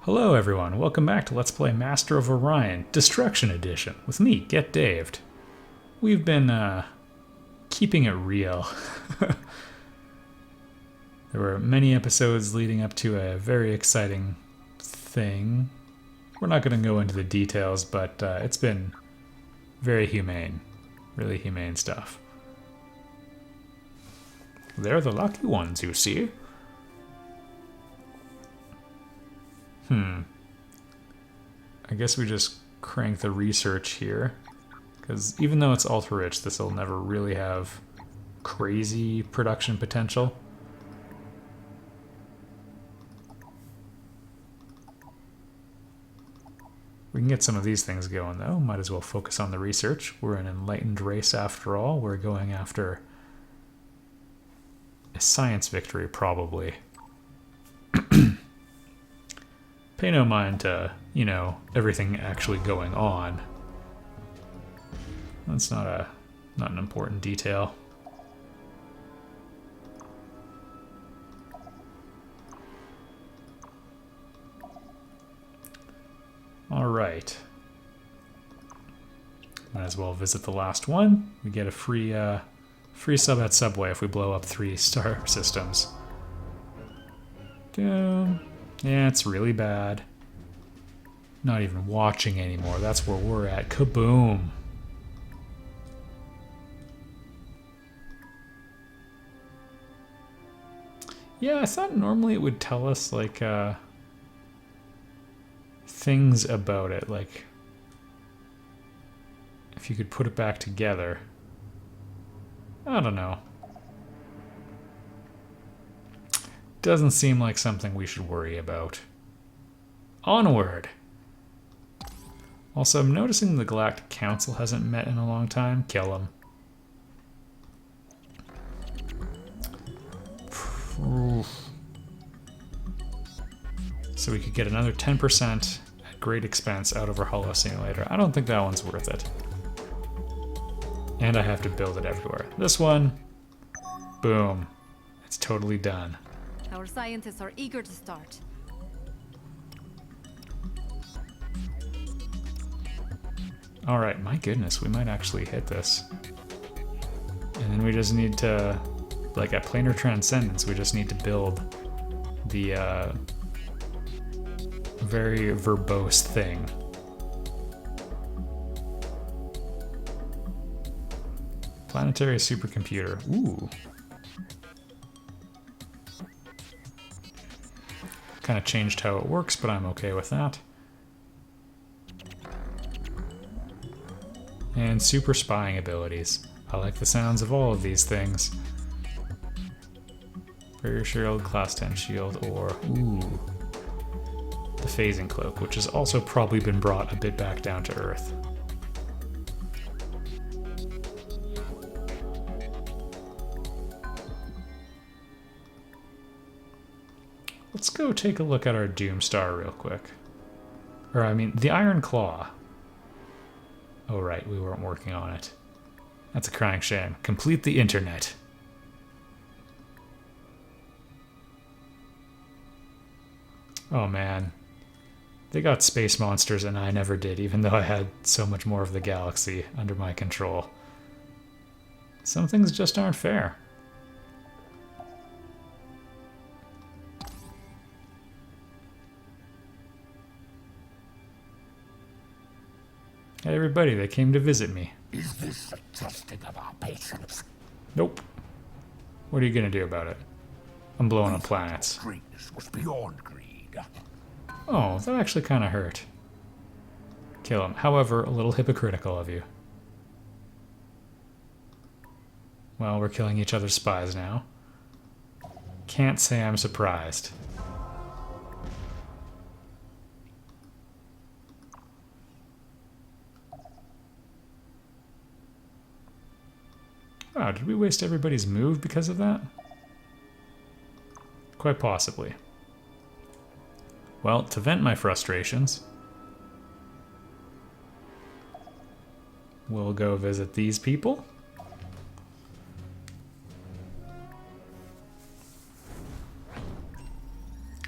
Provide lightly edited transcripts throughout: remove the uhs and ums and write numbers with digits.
Hello everyone, welcome back to Let's Play Master of Orion, Destruction Edition, with me, Get Daved. We've been, keeping it real. There were many episodes leading up to a very exciting thing. We're not going to go into the details, but it's been very humane. Really humane stuff. They're the lucky ones, you see. I guess we just crank the research here, because even though it's ultra-rich, this will never really have crazy production potential. We can get some of these things going, though. Might as well focus on the research. We're an enlightened race after all. We're going after a science victory, probably. Pay no mind to, you know, everything actually going on. That's not an important detail. All right. Might as well visit the last one. We get a free sub at Subway if we blow up 3 star systems. Doom. Yeah, it's really bad. Not even watching anymore. That's where we're at. Kaboom. Yeah, I thought normally it would tell us, like, things about it. Like, if you could put it back together. I don't know. Doesn't seem like something we should worry about. Onward! Also, I'm noticing the Galactic Council hasn't met in a long time. Kill them. So we could get another 10% at great expense out of our holo simulator. I don't think that one's worth it. And I have to build it everywhere. This one, boom. It's totally done. Our scientists are eager to start. Alright, my goodness, we might actually hit this. And then we just need to, like at planar transcendence, we just need to build the very verbose thing. Planetary supercomputer. Ooh. Kind of changed how it works, but I'm okay with that. And super spying abilities. I like the sounds of all of these things. Barrier shield, class 10 shield, or ooh, the phasing cloak, which has also probably been brought a bit back down to Earth. Let's go take a look at our Doomstar real quick. Or, I mean, the Iron Claw. Oh, right, we weren't working on it. That's a crying shame. Complete the internet. Oh, man. They got space monsters and I never did, even though I had so much more of the galaxy under my control. Some things just aren't fair. Hey everybody, they came to visit me. Is this a testing of our patience? Nope. What are you gonna do about it? I'm blowing up planets. Greatness was beyond greed. Oh, that actually kind of hurt. Kill him. However, a little hypocritical of you. Well, we're killing each other's spies now. Can't say I'm surprised. Wow, did we waste everybody's move because of that? Quite possibly. Well, to vent my frustrations, we'll go visit these people.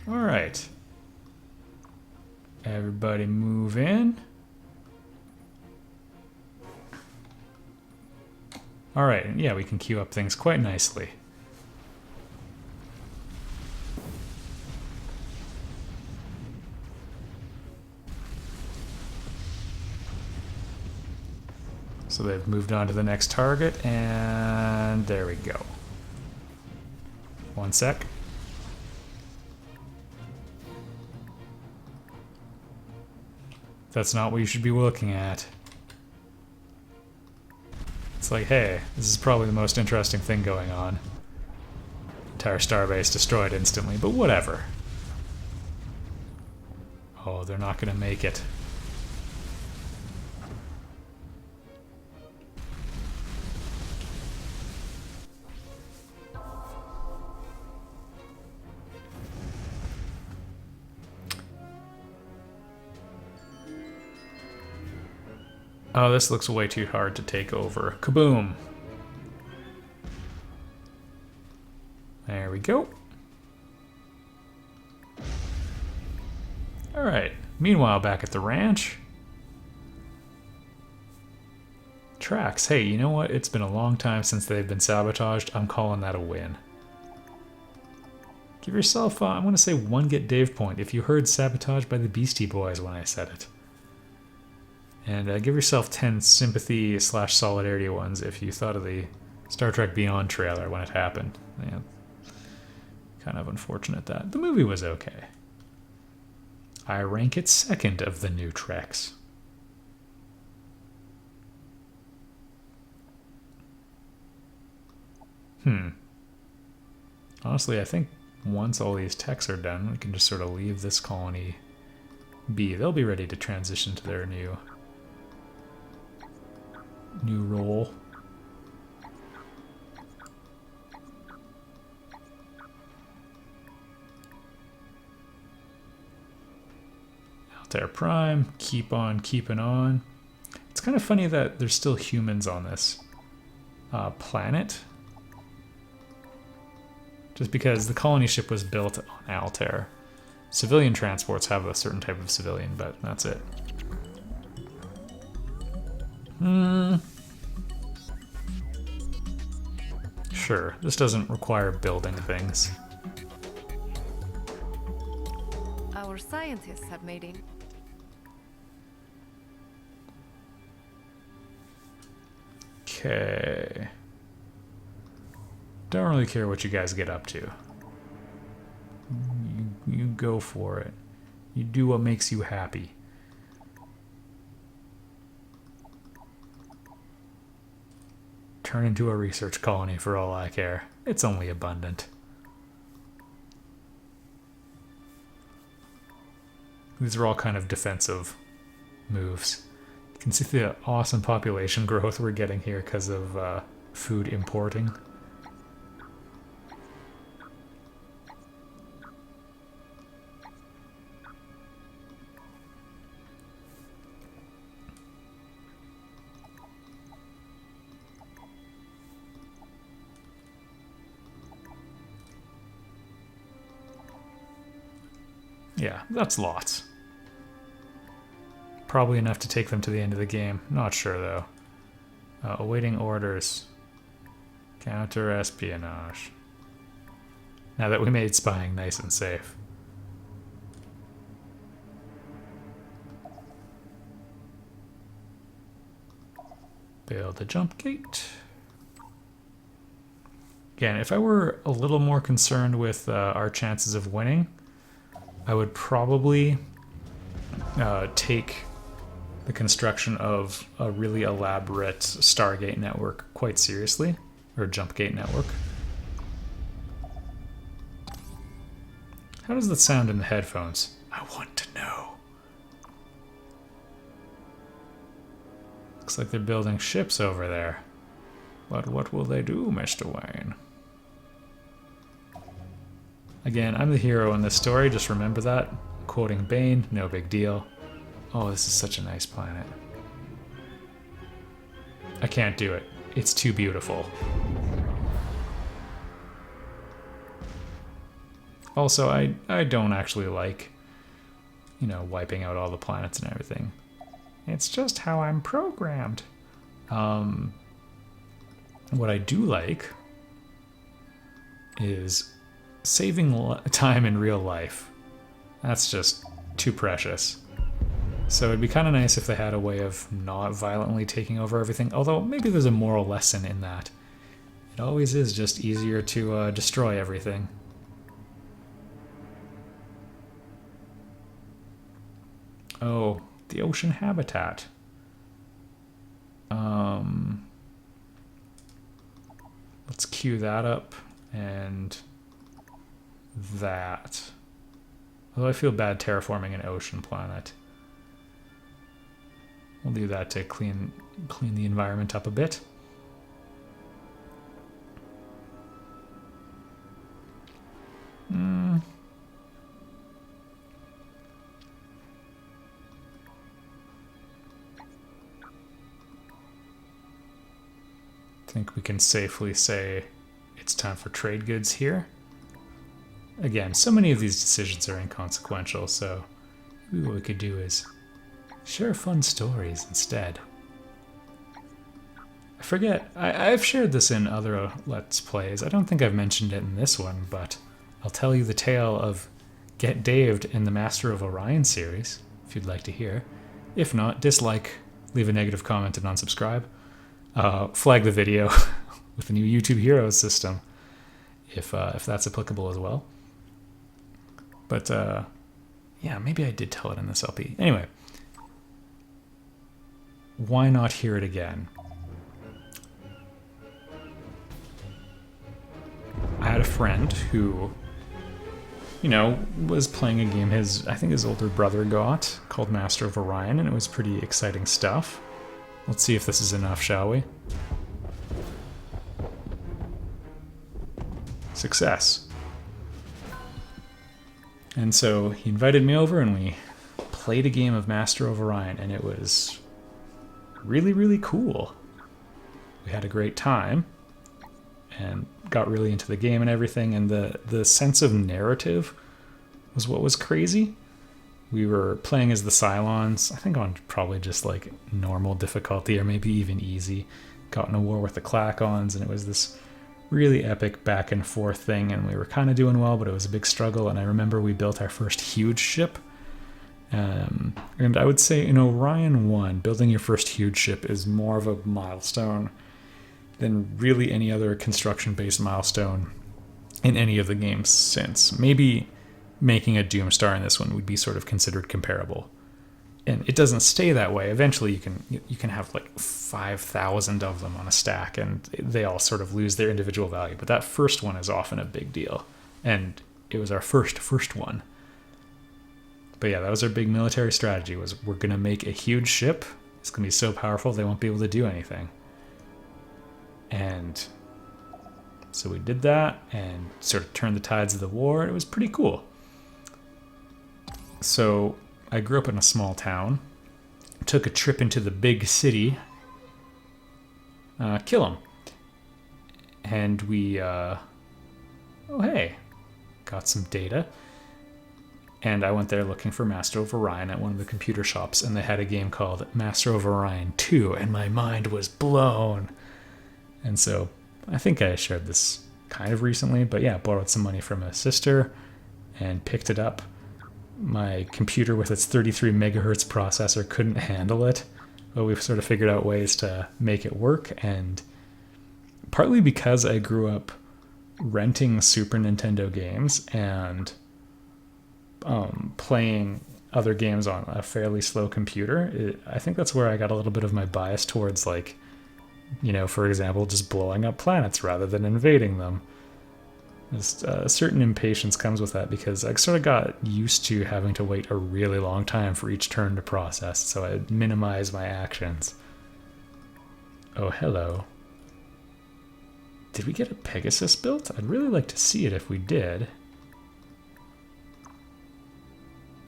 Alright. Everybody move in. Alright, yeah, we can queue up things quite nicely. So they've moved on to the next target, and there we go. One sec. That's not what you should be looking at. It's like, hey, this is probably the most interesting thing going on. Entire starbase destroyed instantly, but whatever. Oh, they're not gonna make it. Oh, this looks way too hard to take over. Kaboom! There we go. Alright, meanwhile back at the ranch. Tracks, hey, you know what? It's been a long time since they've been sabotaged. I'm calling that a win. Give yourself, I'm going to say 1 Get Dave point if you heard Sabotage by the Beastie Boys when I said it. And give yourself 10 sympathy / solidarity ones if you thought of the Star Trek Beyond trailer when it happened. Yeah, kind of unfortunate that. The movie was okay. I rank it second of the new Treks. Honestly, I think once all these techs are done, we can just sort of leave this colony be. They'll be ready to transition to their new role. Altair Prime, keep on keeping on. It's kind of funny that there's still humans on this planet. Just because the colony ship was built on Altair. Civilian transports have a certain type of civilian, but that's it. Sure, this doesn't require building things. Our scientists have made it. Okay. Don't really care what you guys get up to. You go for it. You do what makes you happy. Turn into a research colony for all I care. It's only abundant. These are all kind of defensive moves. You can see the awesome population growth we're getting here because of food importing. Yeah, that's lots. Probably enough to take them to the end of the game. Not sure, though. Awaiting orders. Counter-espionage. Now that we made spying nice and safe. Build a jump gate. Again, if I were a little more concerned with our chances of winning, I would probably take the construction of a really elaborate Stargate network quite seriously, or jump gate network. How does that sound in the headphones? I want to know. Looks like they're building ships over there. But what will they do, Mr. Wayne? Again, I'm the hero in this story, just remember that. Quoting Bane, no big deal. Oh, this is such a nice planet. I can't do it. It's too beautiful. Also, I don't actually like you know, wiping out all the planets and everything. It's just how I'm programmed. What I do like is saving time in real life. That's just too precious. So it'd be kind of nice if they had a way of not violently taking over everything, although maybe there's a moral lesson in that. It always is just easier to destroy everything. Oh, the ocean habitat. Let's queue that up and that. Although I feel bad terraforming an ocean planet. We'll do that to clean the environment up a bit. I think we can safely say it's time for trade goods here. Again, so many of these decisions are inconsequential, so maybe what we could do is share fun stories instead. I forget, I've shared this in other Let's Plays. I don't think I've mentioned it in this one, but I'll tell you the tale of Get Daved in the Master of Orion series, if you'd like to hear. If not, dislike, leave a negative comment, and unsubscribe. Flag the video with the new YouTube Heroes system, if that's applicable as well. But yeah, maybe I did tell it in this LP. Anyway, why not hear it again? I had a friend who, you know, was playing a game I think his older brother got, called Master of Orion, and it was pretty exciting stuff. Let's see if this is enough, shall we? Success. And so he invited me over and we played a game of Master of Orion, and it was really, really cool. We had a great time and got really into the game and everything, and the sense of narrative was what was crazy. We were playing as the Cylons, I think on probably just like normal difficulty or maybe even easy. Got in a war with the Clacons, and it was this really epic back and forth thing, and we were kind of doing well, but it was a big struggle. And I remember we built our first huge ship. And I would say in Orion 1, building your first huge ship is more of a milestone than really any other construction-based milestone in any of the games since. Maybe making a Doomstar in this one would be sort of considered comparable. And it doesn't stay that way. Eventually you can have like 5,000 of them on a stack, and they all sort of lose their individual value. But that first one is often a big deal. And it was our first one. But yeah, that was our big military strategy, was we're going to make a huge ship. It's going to be so powerful they won't be able to do anything. And so we did that and sort of turned the tides of the war. It was pretty cool. So I grew up in a small town, took a trip into the big city, Killam. And we, oh hey, got some data. And I went there looking for Master of Orion at one of the computer shops, and they had a game called Master of Orion 2, and my mind was blown. And so I think I shared this kind of recently, but yeah, borrowed some money from a sister and picked it up. My computer with its 33 megahertz processor couldn't handle it, but we've sort of figured out ways to make it work. And partly because I grew up renting Super Nintendo games and playing other games on a fairly slow computer, I think that's where I got a little bit of my bias towards, like, you know, for example, just blowing up planets rather than invading them. Just a certain impatience comes with that, because I sort of got used to having to wait a really long time for each turn to process, so I minimize my actions. Oh, hello. Did we get a Pegasus built? I'd really like to see it if we did.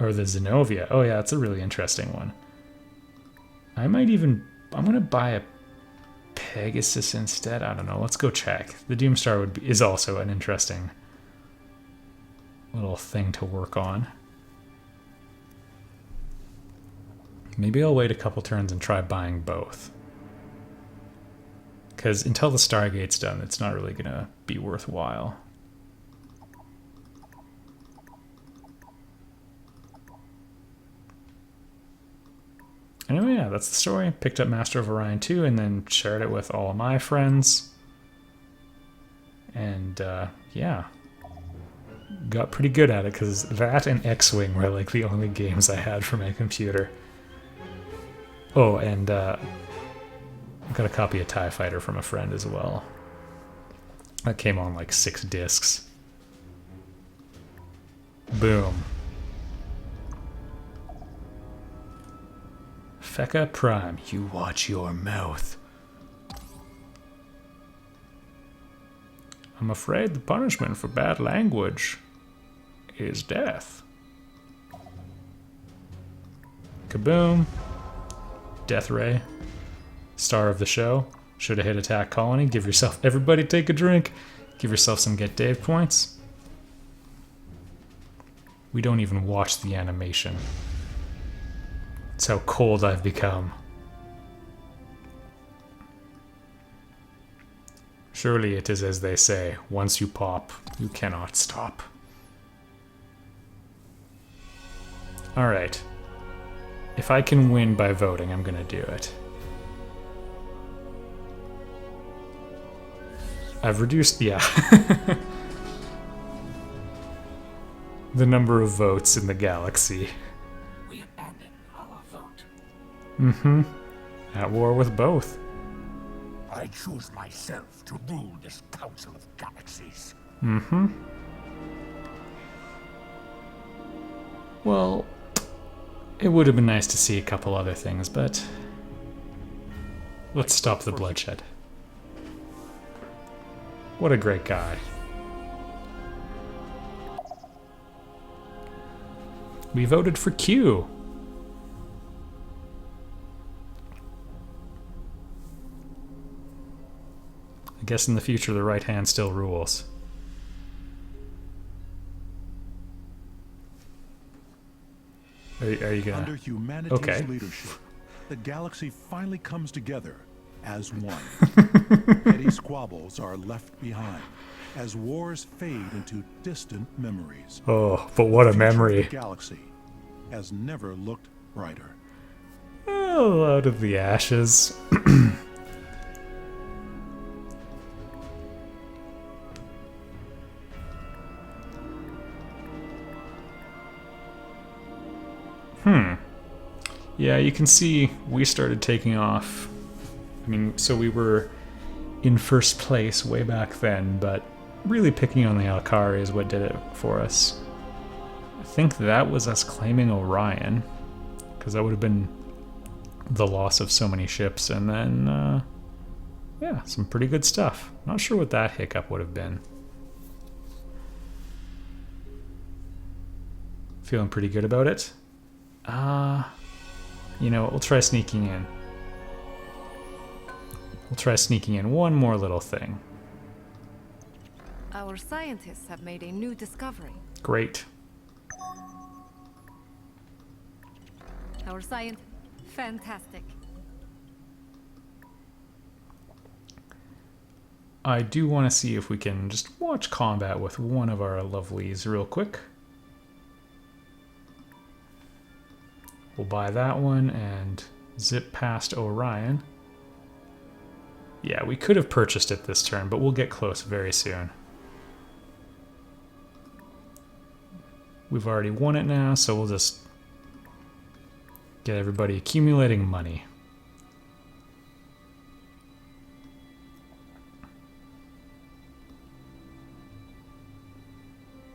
Or the Zenobia. Oh yeah, it's a really interesting one. I'm going to buy a Pegasus instead. I don't know. Let's go check. The Doomstar is also an interesting little thing to work on. Maybe I'll wait a couple turns and try buying both. Because until the Stargate's done, it's not really going to be worthwhile. Anyway, yeah, that's the story. Picked up Master of Orion 2 and then shared it with all of my friends. And, yeah. Got pretty good at it, because that and X-Wing were like the only games I had for my computer. Oh, and got a copy of TIE Fighter from a friend as well. That came on like 6 discs. Boom. Feka Prime, you watch your mouth. I'm afraid the punishment for bad language is death. Kaboom. Death Ray. Star of the show. Should have hit attack colony. Give yourself, everybody take a drink. Give yourself some Get Dave points. We don't even watch the animation. That's how cold I've become. Surely it is as they say, once you pop, you cannot stop. Alright. If I can win by voting, I'm gonna do it. I've reduced, yeah. the number of votes in the galaxy. We abandon our vote. Mm-hmm. At war with both. I choose myself to rule this Council of Galaxies. Mm-hmm. Well, it would have been nice to see a couple other things, but let's stop the bloodshed. What a great guy. We voted for Q. I guess in the future the right hand still rules. Are you gonna... Under humanity's Okay. leadership, the galaxy finally comes together as one. Petty squabbles are left behind as wars fade into distant memories. Oh, but what a The future of memory. the galaxy has never looked brighter. Oh, out of the ashes. Yeah, you can see we started taking off. I mean, so we were in first place way back then, but really picking on the Alkari is what did it for us. I think that was us claiming Orion, because that would have been the loss of so many ships, and then, yeah, some pretty good stuff. Not sure what that hiccup would have been. Feeling pretty good about it. You know what, we'll try sneaking in. We'll try sneaking in one more little thing. Our scientists have made a new discovery. Great. Our science... Fantastic. I do want to see if we can just watch combat with one of our lovelies real quick. We'll buy that one and zip past Orion. Yeah, we could have purchased it this turn, but we'll get close very soon. We've already won it now, so we'll just get everybody accumulating money.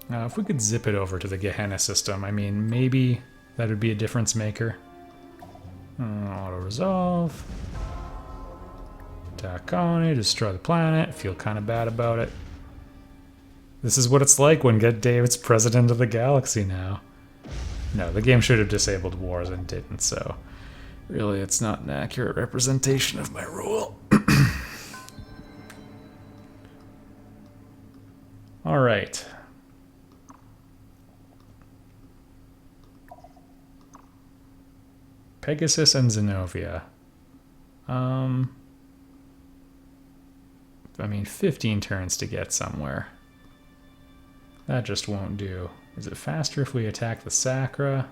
Now, if we could zip it over to the Gehenna system, I mean, maybe that would be a difference maker. Auto-resolve. Attack colony, destroy the planet. Feel kind of bad about it. This is what it's like when Get David's president of the galaxy now. No, the game should have disabled wars and didn't, so really it's not an accurate representation of my rule. Alright. Pegasus and Zenobia. I mean, 15 turns to get somewhere. That just won't do. Is it faster if we attack the Sacra?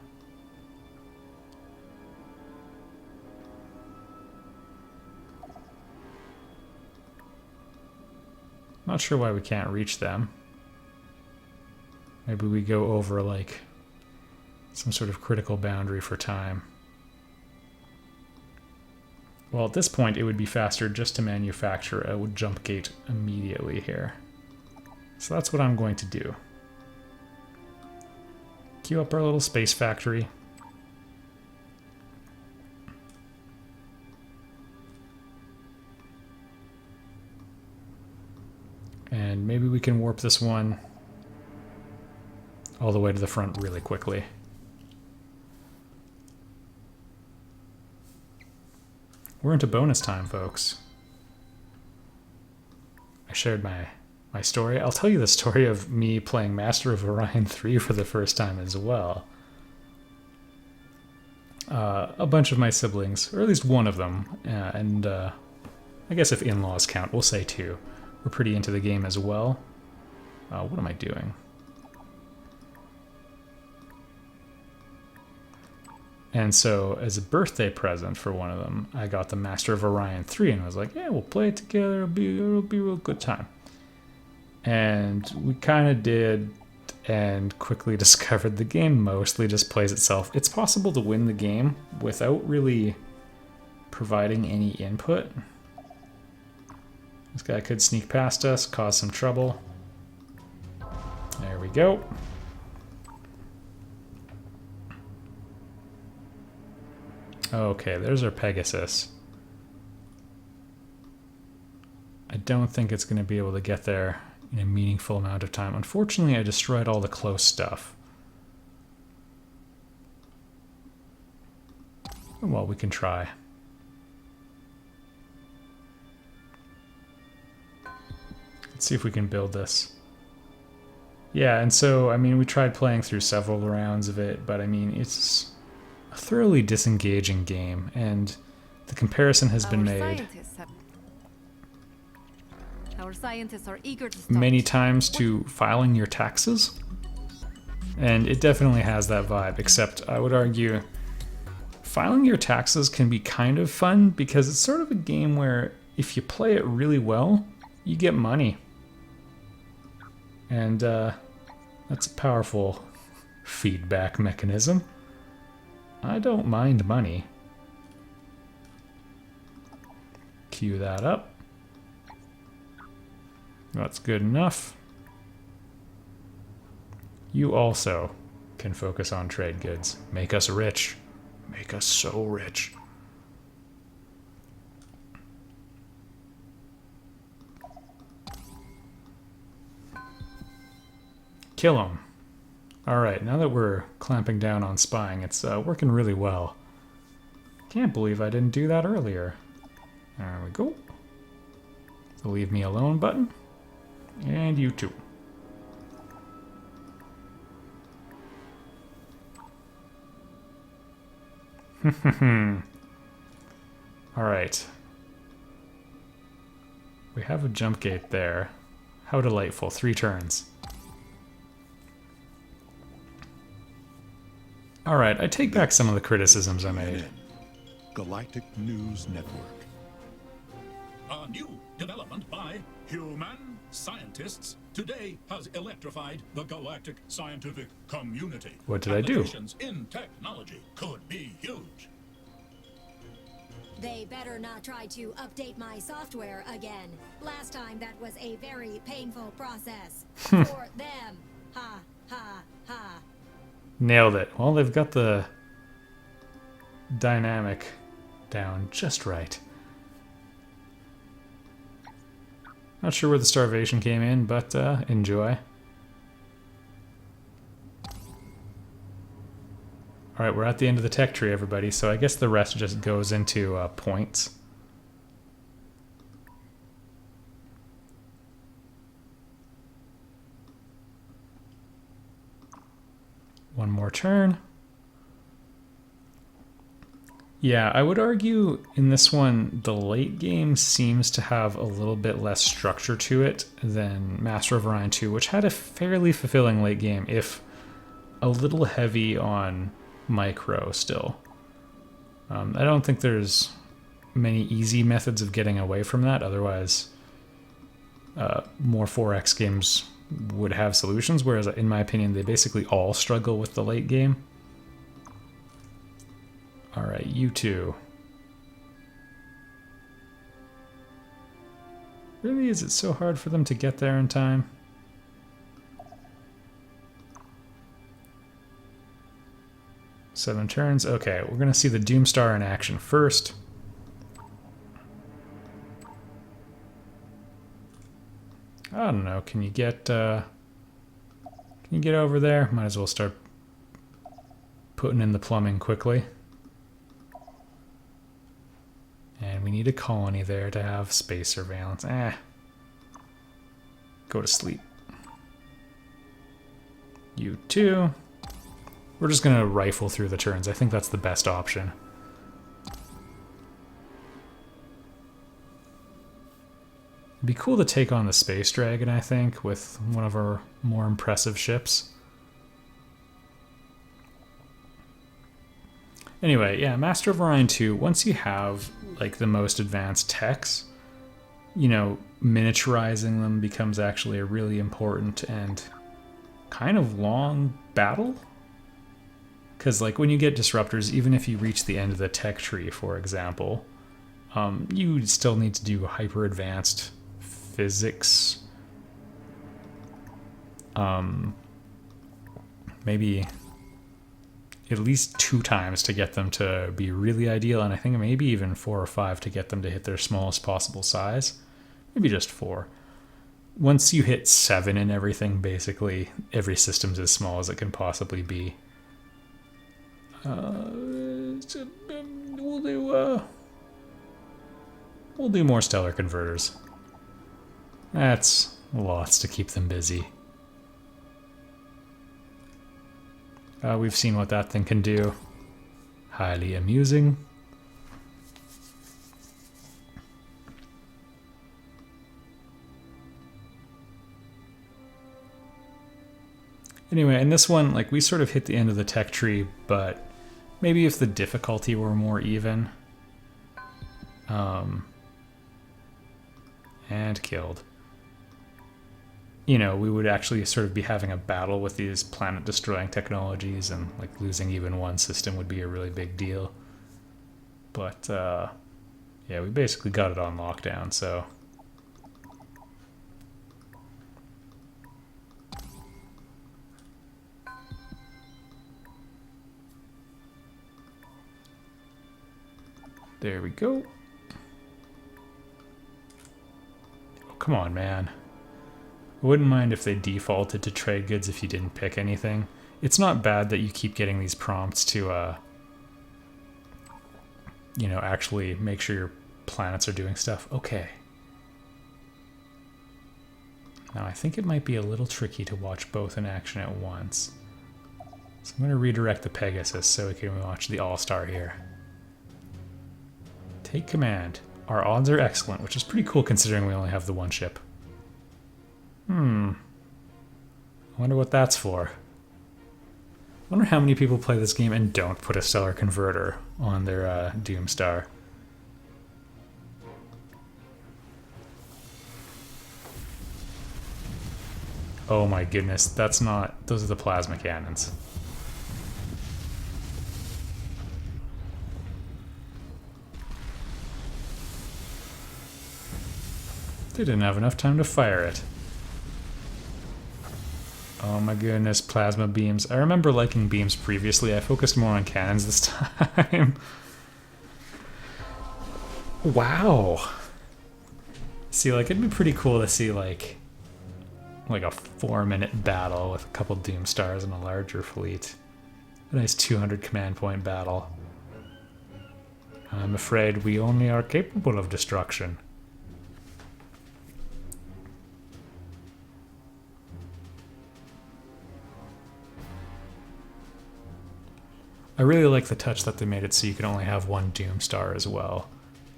Not sure why we can't reach them. Maybe we go over, like, some sort of critical boundary for time. Well, at this point, it would be faster just to manufacture a jump gate immediately here. So that's what I'm going to do. Queue up our little space factory. And maybe we can warp this one all the way to the front really quickly. We're into bonus time, folks. I shared my story. I'll tell you the story of me playing Master of Orion 3 for the first time as well. A bunch of my siblings, or at least one of them, and I guess if in-laws count, we'll say two, were pretty into the game as well. What am I doing? And so, as a birthday present for one of them, I got the Master of Orion 3, and I was like, yeah, we'll play it together, it'll be a real good time. And we kind of did, and quickly discovered the game mostly just plays itself. It's possible to win the game without really providing any input. This guy could sneak past us, cause some trouble. There we go. Okay, there's our Pegasus. I don't think it's going to be able to get there in a meaningful amount of time. Unfortunately, I destroyed all the close stuff. Well, we can try. Let's see if we can build this. Yeah, and so, I mean, we tried playing through several rounds of it, but I mean, it's a thoroughly disengaging game, and the comparison has been made Our scientists are eager to start. many times to filing your taxes, and it definitely has that vibe, except I would argue filing your taxes can be kind of fun because it's sort of a game where if you play it really well, you get money. And that's a powerful feedback mechanism. I don't mind money. Cue that up. That's good enough. You also can focus on trade goods. Make us rich. Make us so rich. Kill him. Alright, now that we're clamping down on spying, it's working really well. Can't believe I didn't do that earlier. There we go. The leave me alone button. And you too. Alright. We have a jump gate there. How delightful. 3 turns. Alright, I take back some of the criticisms I made. Galactic News Network. A new development by human scientists today has electrified the galactic scientific community. What did I do? Applications in technology could be huge. They better not try to update my software again. Last time that was a very painful process. For them. Ha, ha, ha. Nailed it. Well, they've got the dynamic down just right. Not sure where the starvation came in, but enjoy. Alright, we're at the end of the tech tree, everybody, so I guess the rest just goes into points. One more turn. Yeah, I would argue in this one, the late game seems to have a little bit less structure to it than Master of Orion 2, which had a fairly fulfilling late game, if a little heavy on micro still. I don't think there's many easy methods of getting away from that, otherwise more 4X games would have solutions, whereas in my opinion, they basically all struggle with the late game. Alright, you two. Really, is it so hard for them to get there in time? Seven turns. Okay, we're going to see the Doomstar in action first. I don't know, can you get over there? Might as well start putting in the plumbing quickly. And we need a colony there to have space surveillance. Go to sleep. You too. We're just gonna rifle through the turns. I think that's the best option. It'd be cool to take on the Space Dragon, I think, with one of our more impressive ships. Anyway, yeah, Master of Orion 2, once you have like the most advanced techs, you know, miniaturizing them becomes actually a really important and kind of long battle. Because like when you get disruptors, even if you reach the end of the tech tree, for example, you still need to do hyper advanced physics. Maybe at least 2 times to get them to be really ideal, and I think maybe even 4 or 5 to get them to hit their smallest possible size. Maybe just 4. Once you hit 7 and everything, basically every system's as small as it can possibly be. We'll do more stellar converters. That's lots to keep them busy. We've seen what that thing can do. Highly amusing. Anyway, in this one, like, we sort of hit the end of the tech tree, but maybe if the difficulty were more even. And killed. You know, we would actually sort of be having a battle with these planet-destroying technologies, and like losing even one system would be a really big deal. But yeah, we basically got it on lockdown, so. There we go. Oh, come on, man. I wouldn't mind if they defaulted to trade goods if you didn't pick anything. It's not bad that you keep getting these prompts to, you know, actually make sure your planets are doing stuff. Okay. Now, I think it might be a little tricky to watch both in action at once. So I'm going to redirect the Pegasus so we can watch the All-Star here. Take command. Our odds are excellent, which is pretty cool considering we only have the one ship. I wonder what that's for. I wonder how many people play this game and don't put a stellar converter on their Doomstar. Oh my goodness, that's not... Those are the plasma cannons. They didn't have enough time to fire it. Oh my goodness, plasma beams. I remember liking beams previously. I focused more on cannons this time. Wow. See, like, it'd be pretty cool to see, like a 4-minute battle with a couple Doomstars and a larger fleet. A nice 200 command point battle. I'm afraid we only are capable of destruction. I really like the touch that they made it so you can only have one Doomstar as well.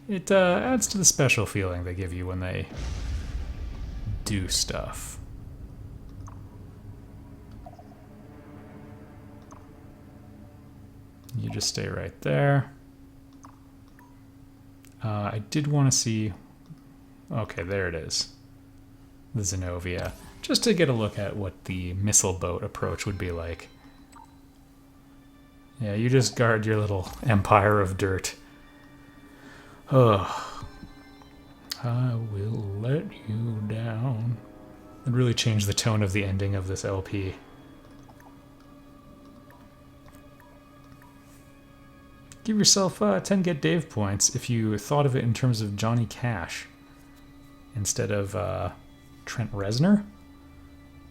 It adds to the special feeling they give you when they do stuff. You just stay right there. I did want to see... Okay, there it is. The Zenobia. Just to get a look at what the missile boat approach would be like. Yeah, you just guard your little empire of dirt. Oh, I will let you down. It really changed the tone of the ending of this LP. Give yourself 10 Get Dave points if you thought of it in terms of Johnny Cash instead of Trent Reznor.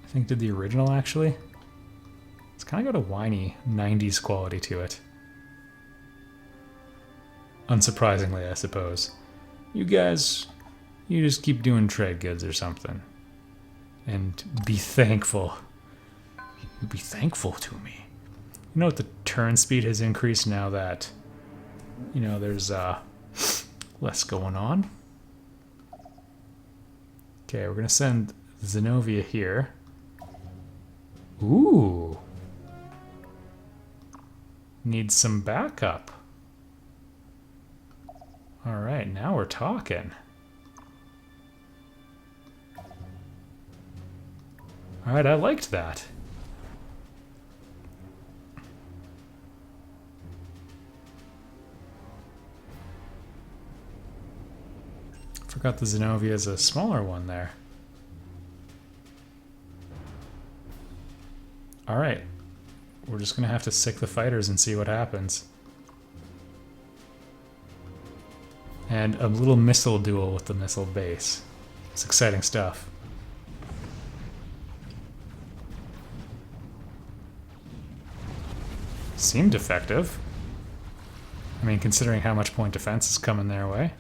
I think did the original actually. It's kind of got a whiny 90s quality to it. Unsurprisingly, I suppose. You guys, you just keep doing trade goods or something. And be thankful. You be thankful to me. You know what, the turn speed has increased now that, you know, there's less going on. Okay, we're gonna send Zenobia here. Ooh. Needs some backup. Alright, now we're talking. Alright, I liked that. Forgot the Zenobia is a smaller one there. Alright. We're just gonna have to sick the fighters and see what happens. And a little missile duel with the missile base. It's exciting stuff. Seemed effective. I mean, considering how much point defense is coming their way.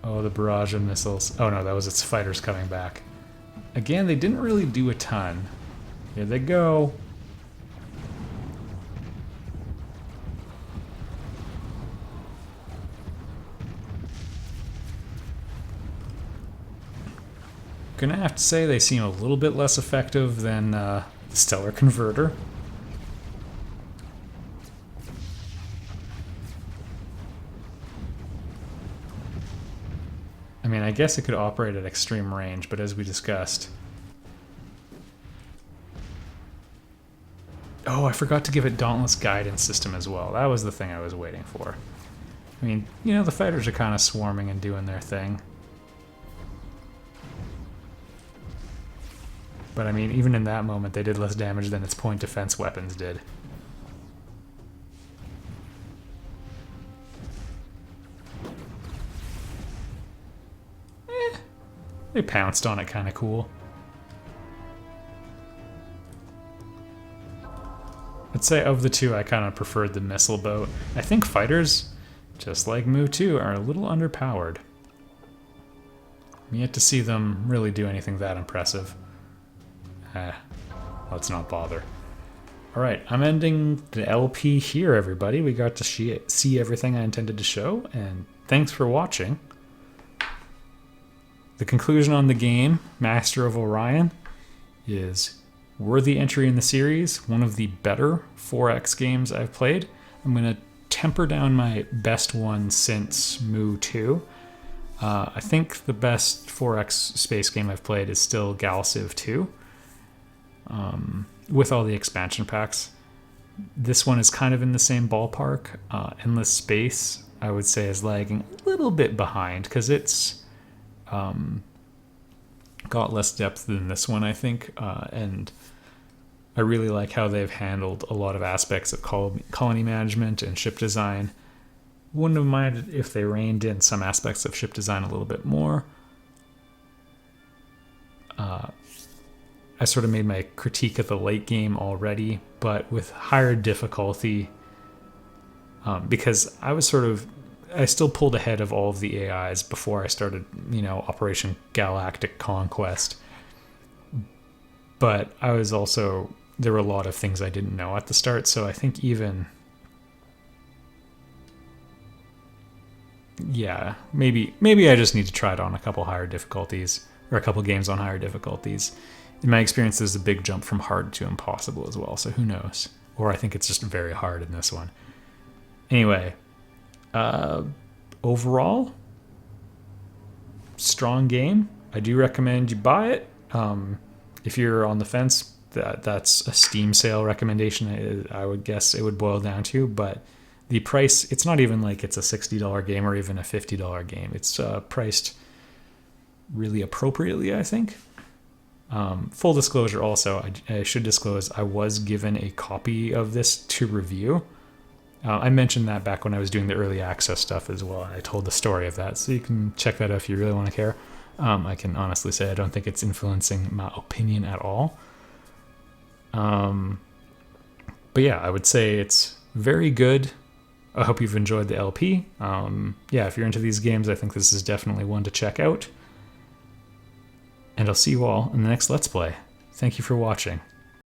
Oh, the barrage of missiles. Oh no, that was its fighters coming back. Again, they didn't really do a ton. Here they go. Gonna have to say they seem a little bit less effective than the Stellar Converter. I mean, I guess it could operate at extreme range, but as we discussed... Oh, I forgot to give it Dauntless Guidance System as well. That was the thing I was waiting for. I mean, you know, the fighters are kind of swarming and doing their thing. But I mean, even in that moment, they did less damage than its point defense weapons did. They pounced on it kind of cool. I'd say of the two, I kind of preferred the missile boat. I think fighters, just like Mu 2, are a little underpowered. I'm yet to see them really do anything that impressive. Let's not bother. Alright, I'm ending the LP here, everybody. We got to see everything I intended to show, and thanks for watching. The conclusion on the game, Master of Orion, is worthy entry in the series, one of the better 4X games I've played. I'm going to temper down my best one since Mu 2. I think the best 4X space game I've played is still Galactic 2. With all the expansion packs. This one is kind of in the same ballpark. Endless Space, I would say, is lagging a little bit behind because it's got less depth than this one, I think, and I really like how they've handled a lot of aspects of colony management and ship design. Wouldn't have minded if they reined in some aspects of ship design a little bit more. I sort of made my critique of the late game already, but with higher difficulty, because I still pulled ahead of all of the AIs before I started, Operation Galactic Conquest. But I was also there were a lot of things I didn't know at the start, so I think even... Yeah, maybe I just need to try it on a couple higher difficulties, or a couple games on higher difficulties. In my experience, there's a big jump from hard to impossible as well, so who knows? Or I think it's just very hard in this one. Anyway, overall, strong game. I do recommend you buy it. If you're on the fence, that's a Steam sale recommendation, I would guess it would boil down to, but the price, it's not even like it's a $60 game or even a $50 game. It's priced really appropriately, I think. Full disclosure also, I should disclose, I was given a copy of this to review. I mentioned that back when I was doing the early access stuff as well. I told the story of that, so you can check that out if you really want to care. I can honestly say I don't think it's influencing my opinion at all. But yeah, I would say it's very good. I hope you've enjoyed the LP. Yeah, if you're into these games, I think this is definitely one to check out. And I'll see you all in the next Let's Play. Thank you for watching.